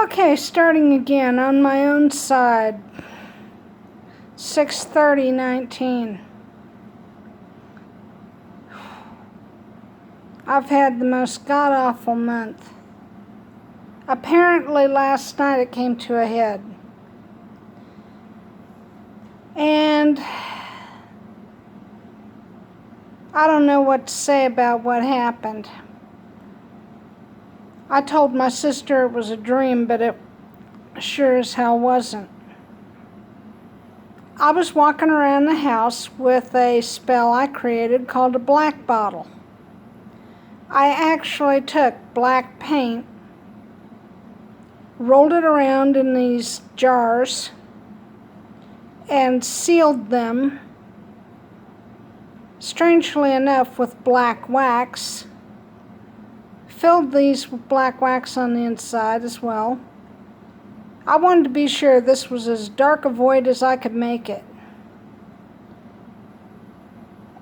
Okay, starting again on my own side. 6/30/19. I've had the most god-awful month. Apparently last night it came to a head. And I don't know what to say about what happened. I told my sister it was a dream, but it sure as hell wasn't. I was walking around the house with a spell I created called a black bottle. I actually took black paint, rolled it around in these jars, and sealed them, strangely enough, with black wax. Filled these with black wax on the inside as well. I wanted to be sure this was as dark a void as I could make it.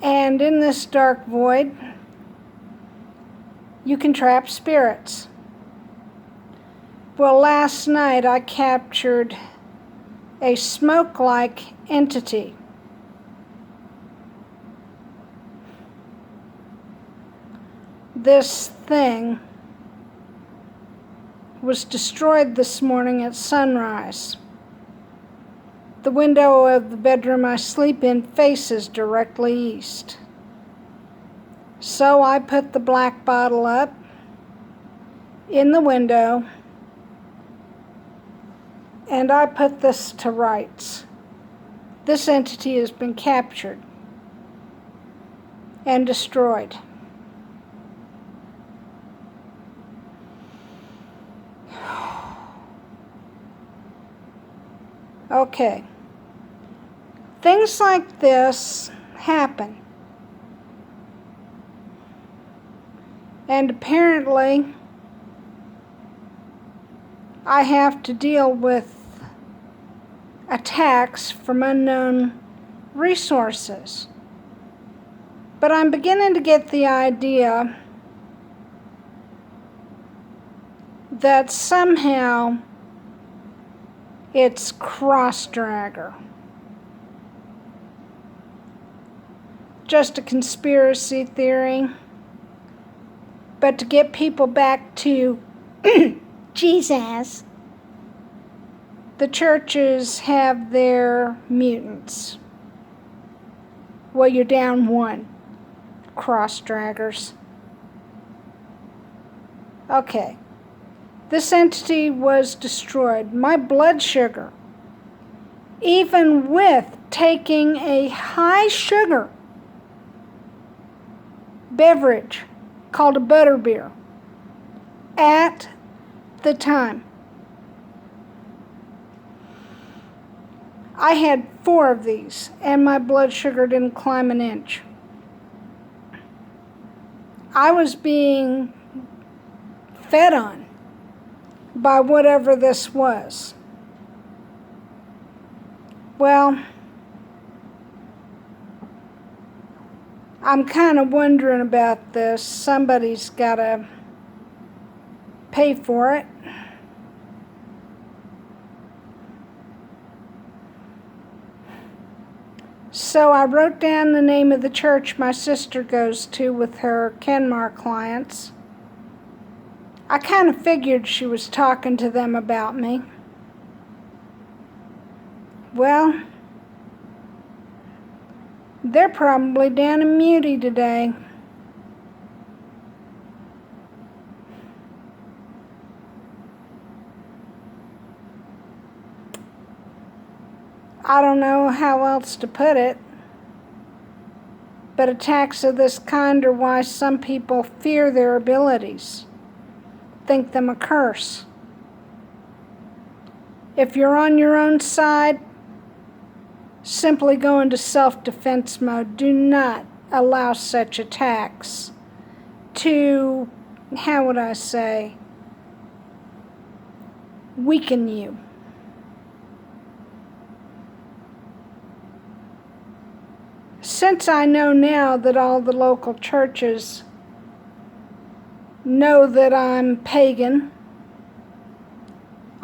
And in this dark void, you can trap spirits. Well, last night I captured a smoke-like entity. This thing was destroyed this morning at sunrise. The window of the bedroom I sleep in faces directly east. So I put the black bottle up in the window and I put this to rights. This entity has been captured and destroyed. Okay. Things like this happen. And apparently, I have to deal with attacks from unknown resources. But I'm beginning to get the idea that somehow it's Crossdragger. Just a conspiracy theory. But to get people back to Jesus, the churches have their mutants. Well, you're down one, Crossdraggers. Okay. This entity was destroyed. My blood sugar, even with taking a high sugar beverage called a butterbeer at the time, I had 4 of these and my blood sugar didn't climb an inch. I was being fed on by whatever this was. Well, I'm kind of wondering about this. Somebody's got to pay for it. So I wrote down the name of the church my sister goes to with her Kenmar clients. I kind of figured she was talking to them about me. Well, they're probably down in Muty today. I don't know how else to put it, but attacks of this kind are why some people fear their abilities, think them a curse. If you're on your own side, simply go into self-defense mode. Do not allow such attacks to, how would I say, weaken you. Since I know now that all the local churches know that I'm pagan,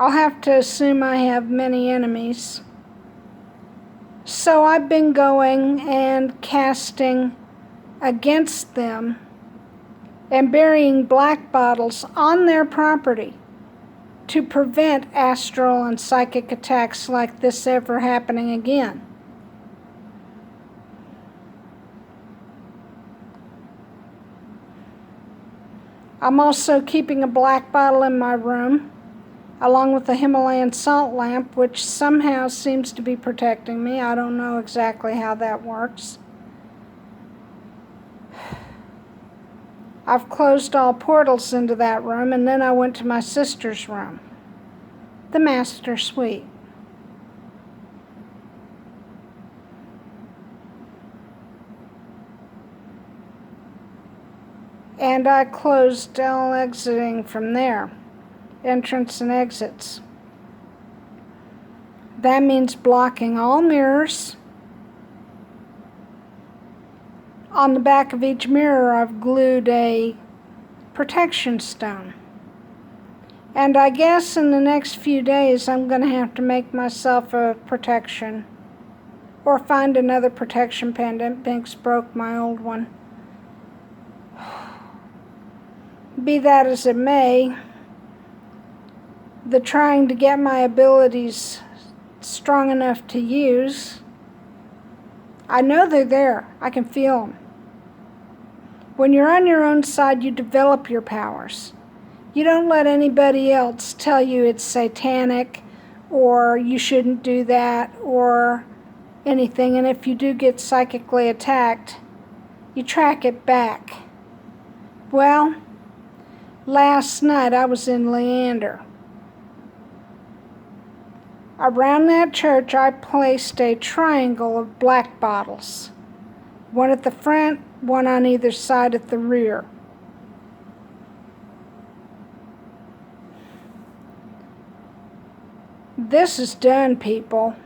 I'll have to assume I have many enemies. So I've been going and casting against them and burying black bottles on their property to prevent astral and psychic attacks like this ever happening again. I'm also keeping a black bottle in my room, along with a Himalayan salt lamp, which somehow seems to be protecting me. I don't know exactly how that works. I've closed all portals into that room, and then I went to my sister's room, the master suite. And I closed all exiting from there, entrance and exits. That means blocking all mirrors. On the back of each mirror, I've glued a protection stone. And I guess in the next few days, I'm going to have to make myself a protection or find another protection pendant. Binks broke my old one. Be that as it may, the trying to get my abilities strong enough to use, I know they're there. I can feel them. When you're on your own side, you develop your powers. You don't let anybody else tell you it's satanic or you shouldn't do that or anything. And if you do get psychically attacked, you track it back. Well, last night I was in Leander. Around that church, I placed a triangle of black bottles. One at the front, one on either side at the rear. This is done, people.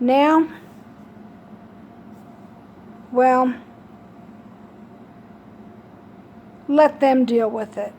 Now, well, let them deal with it.